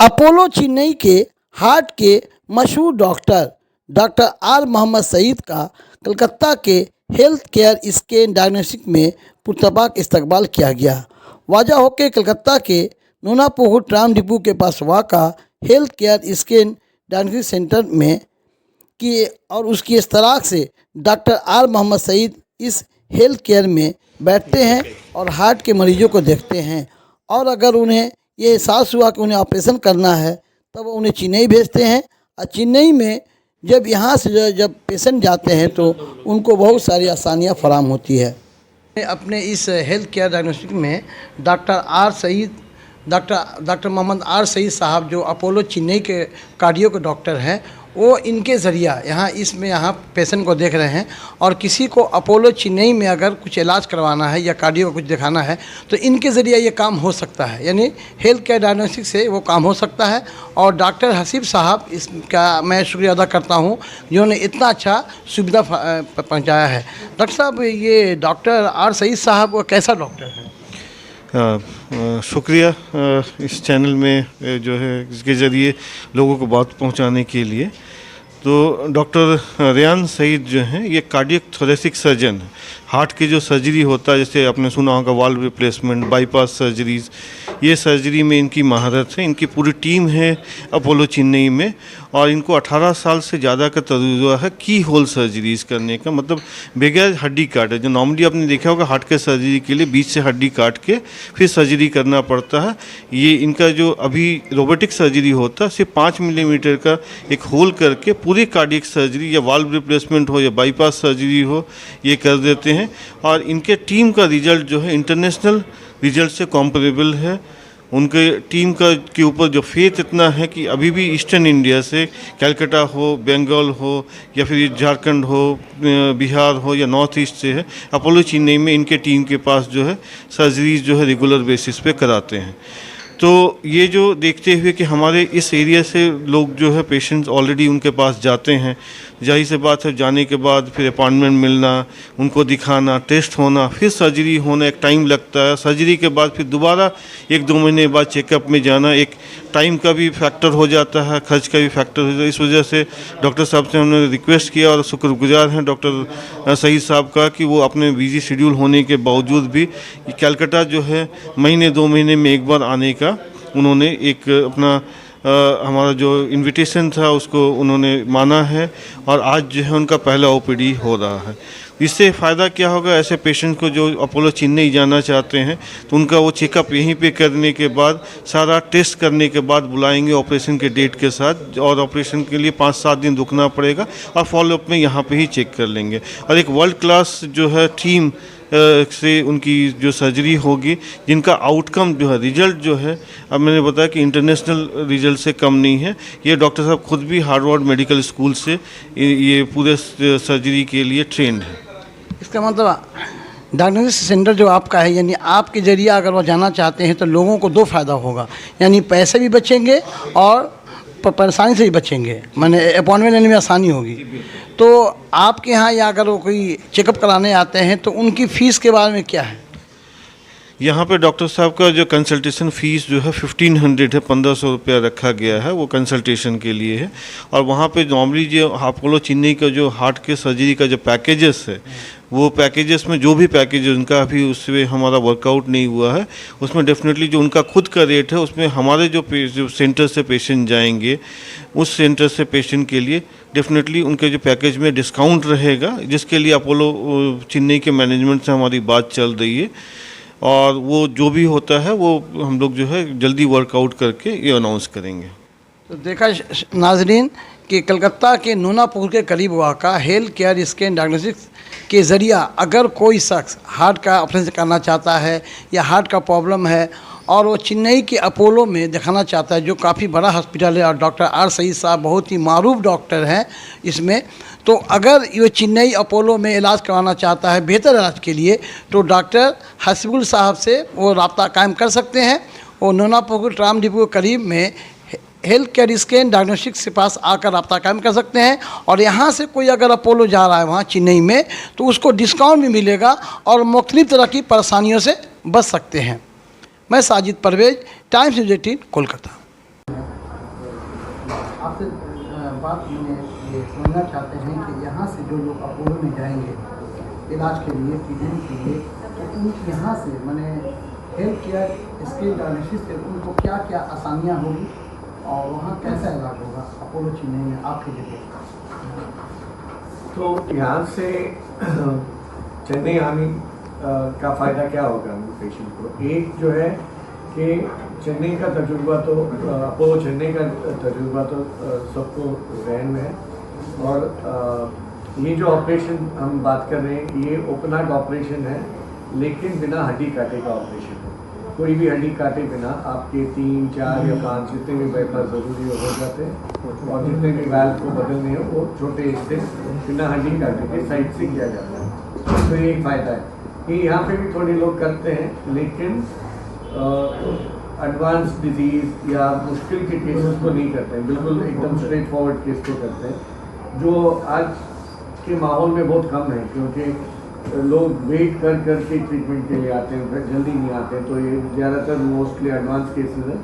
Apollo Chennai के heart के मशहूर डॉक्टर आर मोहम्मद सईद का कलकत्ता के हेल्थ केयर स्कैन डायग्नोस्टिक में पुरतपाक इस्तकबाल किया गया। वाजह हो के कलकत्ता के नूनापुर ट्राम डिपो के पास वाक़ा health care scan diagnostic centre में की और उसकी इस्तराक से डॉक्टर आर मोहम्मद सईद इस हेल्थ केयर में बैठते हैं और हार्ट के मरीजों को देखते हैं, और अगर उन्हें ये एहसास हुआ कि उन्हें ऑपरेशन करना है तब उन्हें चेन्नई भेजते हैं। और चेन्नई में जब यहाँ से जब पेशेंट जाते हैं तो उनको बहुत सारी आसानियाँ फराहम होती है। अपने इस हेल्थ केयर डायग्नोस्टिक में डॉक्टर मोहम्मद आर सईद साहब जो अपोलो चेन्नई के कार्डियो के डॉक्टर हैं, वो इनके ज़रिया यहाँ पेशेंट को देख रहे हैं। और किसी को अपोलो चेन्नई में अगर कुछ इलाज करवाना है या कार्डियो को कुछ दिखाना है तो इनके ज़रिया ये काम हो सकता है, यानी हेल्थ केयर डायग्नोस्टिक से वो काम हो सकता है। और डॉक्टर हसीब साहब इसका मैं शुक्रिया अदा करता हूँ जिन्होंने इतना अच्छा सुविधा पहुँचाया है। डॉक्टर साहब, ये डॉक्टर आर सईद साहब वो कैसा डॉक्टर है? शुक्रिया इस चैनल में जो है इसके ज़रिए लोगों को बात पहुंचाने के लिए। तो डॉक्टर रेयान सईद जो हैं ये कार्डियक थोरेसिक सर्जन है। हार्ट की जो सर्जरी होता है, जैसे आपने सुना होगा वाल्व रिप्लेसमेंट, बाईपास सर्जरीज़, ये सर्जरी में इनकी महारत है। इनकी पूरी टीम है अपोलो चेन्नई में और इनको 18 साल से ज़्यादा का तजुर्बा है की होल सर्जरीज़ करने का, मतलब बगैर हड्डी काटे। जो नॉर्मली आपने देखा होगा हार्ट के सर्जरी के लिए बीच से हड्डी काट के फिर सर्जरी करना पड़ता है। ये इनका जो अभी रोबोटिक सर्जरी होता है सिर्फ 5 मिलीमीटर का एक होल करके पूरी कार्डियक सर्जरी या वाल्व रिप्लेसमेंट हो या बाईपास सर्जरी हो ये कर देते हैं। और इनके टीम का रिजल्ट जो है इंटरनेशनल रिजल्ट से कॉम्परेबल है। उनके टीम का के ऊपर जो फेथ इतना है कि अभी भी ईस्टर्न इंडिया से कलकत्ता हो, बंगाल हो या फिर झारखंड हो, बिहार हो या नॉर्थ ईस्ट से है, अपोलो चेन्नई में इनके टीम के पास जो है सर्जरीज जो है रेगुलर बेसिस पे कराते हैं। तो ये जो देखते हुए कि हमारे इस एरिया से लोग जो है पेशेंट्स ऑलरेडी उनके पास जाते हैं, जाहिर सी बात है जाने के बाद फिर अपॉइंटमेंट मिलना, उनको दिखाना, टेस्ट होना, फिर सर्जरी होना, एक टाइम लगता है। सर्जरी के बाद फिर दोबारा 1-2 महीने बाद चेकअप में जाना, एक टाइम का भी फैक्टर हो जाता है, खर्च का भी फैक्टर हो जाता है। इस वजह से डॉक्टर साहब से हमने रिक्वेस्ट किया और शुक्रगुजार हैं डॉक्टर सईद साहब का कि वो अपने बिजी शेड्यूल होने के बावजूद भी कलकत्ता जो है महीने 2 महीने में एक बार आने का उन्होंने एक अपना हमारा जो इनविटेशन था उसको उन्होंने माना है और आज जो है उनका पहला ओपीडी हो रहा है। इससे फ़ायदा क्या होगा, ऐसे पेशेंट को जो अपोलो चेन्नई जाना चाहते हैं तो उनका वो चेकअप यहीं पे करने के बाद सारा टेस्ट करने के बाद बुलाएंगे ऑपरेशन के डेट के साथ, और ऑपरेशन के लिए 5-7 दिन रुकना पड़ेगा और फॉलोअप में यहाँ पे ही चेक कर लेंगे। और एक वर्ल्ड क्लास जो है टीम से उनकी जो सर्जरी होगी, जिनका आउटकम जो है रिजल्ट जो है अब मैंने बताया कि इंटरनेशनल रिजल्ट से कम नहीं है। ये डॉक्टर साहब खुद भी हार्वर्ड मेडिकल स्कूल से ये पूरे सर्जरी के लिए ट्रेंड है। इसका मतलब डायग्नोस्टिक सेंटर जो आपका है, यानी आपके ज़रिए अगर वो जाना चाहते हैं तो लोगों को 2 फ़ायदा होगा, यानी पैसे भी बचेंगे और परेशानी से भी बचेंगे, माने अपॉइंटमेंट लेने में आसानी होगी। तो आपके यहाँ या अगर वो कोई चेकअप कराने आते हैं तो उनकी फ़ीस के बारे में क्या है? यहाँ पे डॉक्टर साहब का जो कंसल्टेशन फ़ीस जो है 1500 है, 1500 रुपया रखा गया है, वो कंसल्टेशन के लिए है। और वहाँ पे नॉर्मली जो अपोलो चेन्नई का जो हार्ट के सर्जरी का जो पैकेजेस है, वो पैकेजेस में जो भी पैकेज उनका अभी उसमें हमारा वर्कआउट नहीं हुआ है, उसमें डेफिनेटली जो उनका खुद का रेट है उसमें हमारे जो सेंटर से पेशेंट जाएंगे उस सेंटर से पेशेंट के लिए डेफिनेटली उनके जो पैकेज में डिस्काउंट रहेगा, जिसके लिए अपोलो चेन्नई के मैनेजमेंट से हमारी बात चल रही है। और वो जो भी होता है वो हम लोग जो है जल्दी वर्कआउट करके ये अनाउंस करेंगे। तो देखा नाजरीन कि कलकत्ता के नूनापुर के करीब वाक़ा हेल्थ केयर स्कैन डायग्नोस्टिक्स के ज़रिया अगर कोई शख्स हार्ट का ऑपरेशन करना चाहता है या हार्ट का प्रॉब्लम है और वो चेन्नई के अपोलो में दिखाना चाहता है, जो काफ़ी बड़ा हॉस्पिटल है और डॉक्टर आर सईद साहब बहुत ही मारूफ डॉक्टर हैं इसमें, तो अगर ये चेन्नई अपोलो में इलाज करवाना चाहता है बेहतर इलाज के लिए तो डॉक्टर हसीबुल साहब से वो रब्ता कायम कर सकते हैं। वो नूनापुर ट्राम डिपो के करीब में हेल्थ केयर स्कैन डायग्नोस्टिक्स के पास आकर रब्ता कायम कर सकते हैं। और यहाँ से कोई अगर अपोलो जा रहा है वहाँ चेन्नई में तो उसको डिस्काउंट भी मिलेगा और मुख्तलिफ तरह की परेशानियों से बच सकते हैं। मैं साजिद परवेज, टाइम्स न्यूज़ 18 कोलकाता। आपसे बात मैंने ये समझना चाहते हैं कि यहाँ से जो लोग अपोलो में जाएंगे इलाज के लिए, ट्रीटमेंट के लिए, तो उनके यहाँ से मैंने हेल्थ केयर स्किन डायग्नोसिस से उनको क्या क्या आसानियाँ होगी और वहाँ कैसा इलाज होगा अपोलो चेन्नई में आपके जगह? तो यहाँ से चेन्नई आने का फ़ायदा क्या होगा पेशेंट को? एक जो है कि चेन्नई का तजुर्बा तो अपोलो चेन्नई का तजुर्बा तो सबको जहन में है। और ये जो ऑपरेशन हम बात कर रहे हैं ये ओपन हार्ट ऑपरेशन है, लेकिन बिना हड्डी काटे का ऑपरेशन है। कोई भी हड्डी काटे बिना आपके 3, 4 या 5 जितने भी बाईपास ज़रूरी हो जाते हैं और जितने भी वाल्व को बदलने हो वो छोटे हिस्से बिना हड्डी काटे के साइड से किया जाता है। तो ये एक फ़ायदा है कि यहाँ पे भी थोड़े लोग करते हैं, लेकिन एडवांस डिजीज़ या मुश्किल के केसेस को नहीं करते हैं, बिल्कुल एकदम स्ट्रेट फॉरवर्ड केस को करते हैं, जो आज के माहौल में बहुत कम है, क्योंकि लोग वेट कर कर के ट्रीटमेंट के लिए आते हैं, फिर जल्दी नहीं आते हैं। तो ये ज़्यादातर मोस्टली एडवांस केसेस हैं,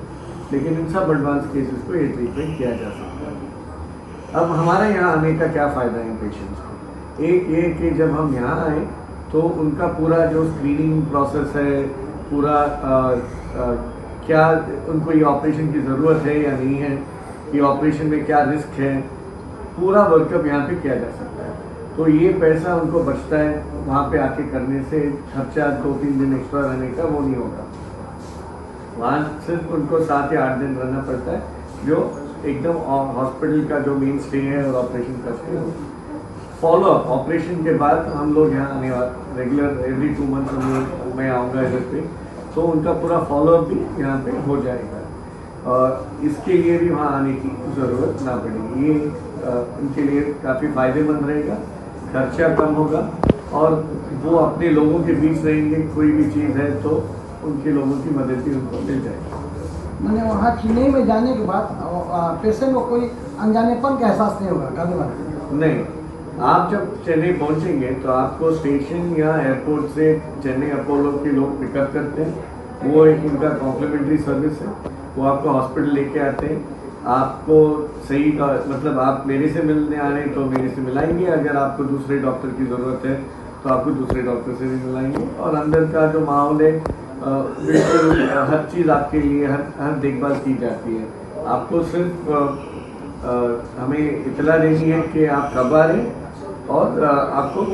लेकिन इन सब एडवांस केसेस को ये ट्रीटमेंट किया जा सकता है। अब हमारे यहाँ आने का क्या फ़ायदा है पेशेंट्स को? एक ये कि जब हम यहाँ आए तो उनका पूरा जो स्क्रीनिंग प्रोसेस है, पूरा क्या उनको ये ऑपरेशन की ज़रूरत है या नहीं है, ये ऑपरेशन में क्या रिस्क है, पूरा वर्कअप यहाँ पे किया जा सकता है। तो ये पैसा उनको बचता है, वहाँ पे आके करने से खर्चा 2-3 दिन एक्स्ट्रा रहने का वो नहीं होगा। वहाँ सिर्फ उनको 7 या 8 दिन रहना पड़ता है, जो एकदम हॉस्पिटल का जो मेन स्टे है और ऑपरेशन का स्टे है। फॉलोअप ऑपरेशन के बाद हम लोग यहाँ आने वाले रेगुलर एवरी 2 मंथ हम लोग मैं आऊँगा इधर पे, तो उनका पूरा फॉलोअप भी यहाँ पे हो जाएगा और इसके लिए भी वहाँ आने की ज़रूरत ना पड़ेगी। ये उनके लिए काफ़ी फ़ायदेमंद रहेगा, खर्चा कम होगा और वो अपने लोगों के बीच रहेंगे। कोई भी चीज़ है तो उनके लोगों की मदद भी उनको मिल जाएगी। मैंने वहाँ चेन्नई में जाने के बाद पेशेंट को कोई अनजानेपन का एहसास नहीं होगा? नहीं, आप जब चेन्नई पहुंचेंगे तो आपको स्टेशन या एयरपोर्ट से चेन्नई अपोलो के लोग पिकअप करते हैं। वो एक उनका कॉम्प्लीमेंट्री सर्विस है, वो आपको हॉस्पिटल लेके आते हैं। आपको सही का मतलब आप मेरे से मिलने आ रहे हैं तो मेरे से मिलाएंगे, अगर आपको दूसरे डॉक्टर की ज़रूरत है तो आपको दूसरे डॉक्टर से भी मिलाएंगे। और अंदर का जो माहौल है बिल्कुल हर चीज़ आपके लिए हर देखभाल की जाती है। आपको सिर्फ हमें इतला देनी है कि आप कब आ रहे हैं और आपको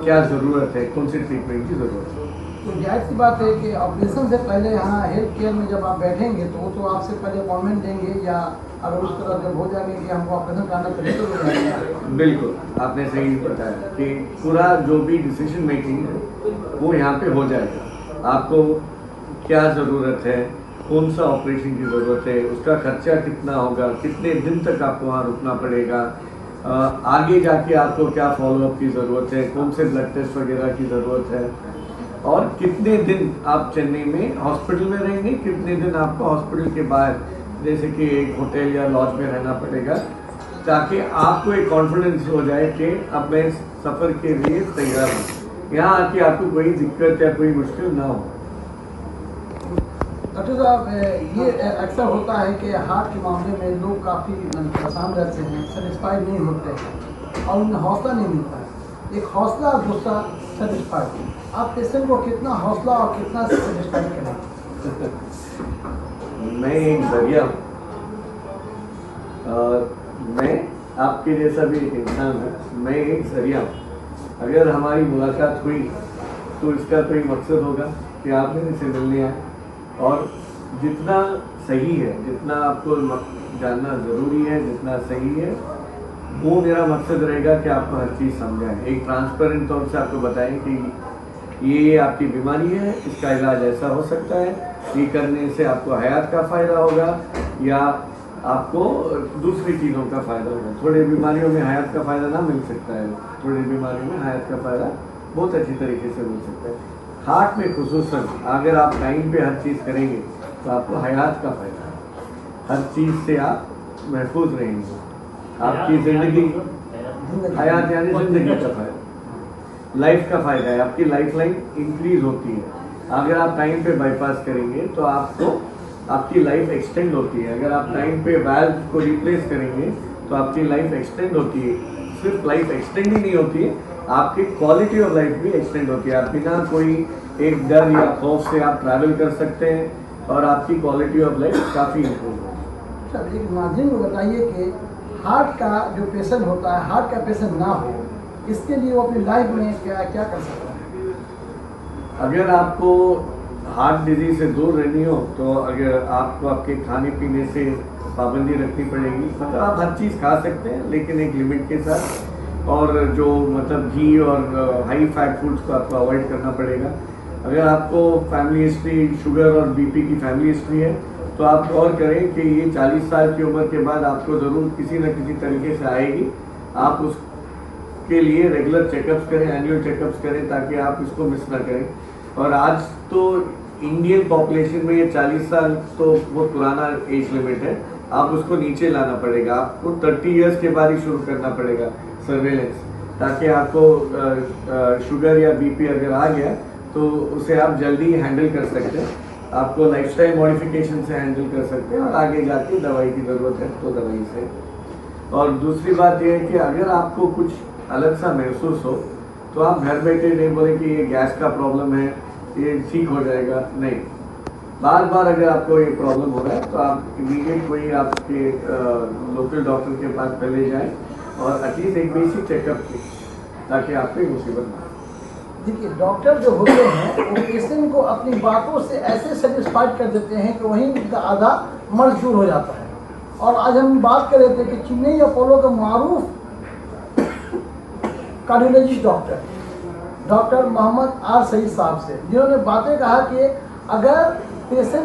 क्या ज़रूरत है, कौन सी ट्रीटमेंट की ज़रूरत है। तो जाहिर सी बात है कि ऑपरेशन से पहले यहाँ हेल्थ केयर में जब आप बैठेंगे तो वो तो आपसे पहले अपॉइंटमेंट देंगे, या अगर उस तरह जब हो जाएंगे कि हमको ऑपरेशन करना पड़े तो हो जाएगा। बिल्कुल, आपने सही बताया कि पूरा जो भी डिसीजन मेकिंग है वो यहाँ पे हो जाएगा। आपको क्या ज़रूरत है, कौन सा ऑपरेशन की ज़रूरत है, उसका खर्चा कितना होगा, कितने दिन तक आपको वहाँ रुकना पड़ेगा, आगे जाके आपको क्या फॉलोअप की ज़रूरत है, कौन से ब्लड टेस्ट वगैरह की ज़रूरत है, और कितने दिन आप चेन्नई में हॉस्पिटल में रहेंगे, कितने दिन आपको हॉस्पिटल के बाहर जैसे कि एक होटल या लॉज में रहना पड़ेगा, ताकि आपको एक कॉन्फिडेंस हो जाए कि अब मैं सफ़र के लिए तैयार हूँ, यहाँ आके आपको कोई दिक्कत या कोई मुश्किल ना हो। डॉक्टर साहब, ये अक्सर होता है कि हार्ट के मामले में लोग काफ़ी परेशान रहते हैं, सेटिस्फाइड नहीं होते और उन्हें हौसला नहीं मिलता है। एक हौसला और दूसरा सेटिस्फाइड, आप पेशेंट को कितना हौसला और कितना सेटिस्फाइड करें? मैं एक जरिया हूँ और मैं आपके जैसा भी एक इंसान हूँ, मैं एक जरिया हूँ। अगर हमारी मुलाकात हुई तो इसका तो एक मकसद होगा कि आप मेरे से मिलने आए, और जितना सही है, जितना आपको जानना ज़रूरी है, जितना सही है, वो मेरा मकसद रहेगा कि आपको हर चीज़ समझाएं, एक ट्रांसपेरेंट तौर से आपको बताएं कि ये आपकी बीमारी है, इसका इलाज ऐसा हो सकता है, ये करने से आपको हयात का फ़ायदा होगा या आपको दूसरी चीज़ों का फ़ायदा होगा। थोड़ी बीमारियों में हयात का फ़ायदा ना मिल सकता है, थोड़ी बीमारियों में हयात का फ़ायदा बहुत अच्छी तरीके से मिल सकता है। हार्ट में खुसूसन अगर आप टाइम पे हर चीज़ करेंगे तो आपको हयात का फ़ायदा है, हर चीज़ से आप महफूज रहेंगे, आपकी ज़िंदगी हयात यानी ज़िंदगी का फ़ायदा, लाइफ का फ़ायदा है, आपकी लाइफ लाइन इंक्रीज़ होती है। अगर आप टाइम पे बाईपास करेंगे तो आपको आपकी लाइफ एक्सटेंड होती है। अगर आप टाइम पे वाल्व को रिप्लेस करेंगे तो आपकी लाइफ एक्सटेंड होती है। सिर्फ लाइफ एक्सटेंड ही नहीं होती है, आपकी क्वालिटी ऑफ लाइफ भी एक्सटेंड होती है। आप बिना कोई एक डर या खौफ से आप ट्रैवल कर सकते हैं और आपकी क्वालिटी ऑफ लाइफ काफ़ी इम्प्रूव होगी। सर एक नाज़रीन को बताइए कि हार्ट का जो पेशेंट होता है, हार्ट का पेशेंट ना हो, इसके लिए वो अपनी लाइफ में क्या क्या कर सकता है? अगर आपको हार्ट डिजीज से दूर रहनी हो तो अगर आपको आपके खाने पीने से पाबंदी रखनी पड़ेगी। मतलब आप हर चीज़ खा सकते हैं लेकिन एक लिमिट के साथ, और जो मतलब घी और हाई फैट फूड्स को आपको अवॉइड करना पड़ेगा। अगर आपको फैमिली हिस्ट्री, शुगर और बीपी की फैमिली हिस्ट्री है तो आप गौर करें कि ये 40 साल की उम्र के बाद आपको ज़रूर किसी न किसी तरीके से आएगी। आप उसके लिए रेगुलर चेकअप्स करें, एनुअल चेकअप्स करें ताकि आप इसको मिस ना करें। और आज तो इंडियन पॉपुलेशन में ये 40 साल तो बहुत पुराना एज लिमिट है, आप उसको नीचे लाना पड़ेगा। आपको 30 इयर्स के बाद ही शुरू करना पड़ेगा सर्वेलेंस, ताकि आपको शुगर या बीपी अगर आ गया तो उसे आप जल्दी हैंडल कर सकते हैं। आपको लाइफस्टाइल मॉडिफिकेशन से हैंडल कर सकते हैं और आगे जाके दवाई की ज़रूरत है तो दवाई से। और दूसरी बात यह है कि अगर आपको कुछ अलग सा महसूस हो तो आप घर बैठे नहीं बोले कि ये गैस का प्रॉब्लम है, ये ठीक हो जाएगा। नहीं, बार बार अगर आपको ये प्रॉब्लम हो रहा है तो आप इमीडिएट कोई आपके लोकल डॉक्टर के पास पहले जाएं और एटलीस्ट एक बेसिक चेकअप की, ताकि आपको ये मुसीबत ना आए। देखिए डॉक्टर जो होते हैं वो पेशेंट को अपनी बातों से ऐसे सेटिस्फाइड कर देते हैं कि वहीं उनका आधा मर्ज दूर हो जाता है। और आज हम बात कर रहे थे कि चेन्नई अपोलो का मारूफ cardiologist doctor Mohammad R Saeed साहब से, जिन्होंने बातें कहा कि अगर पेशेंट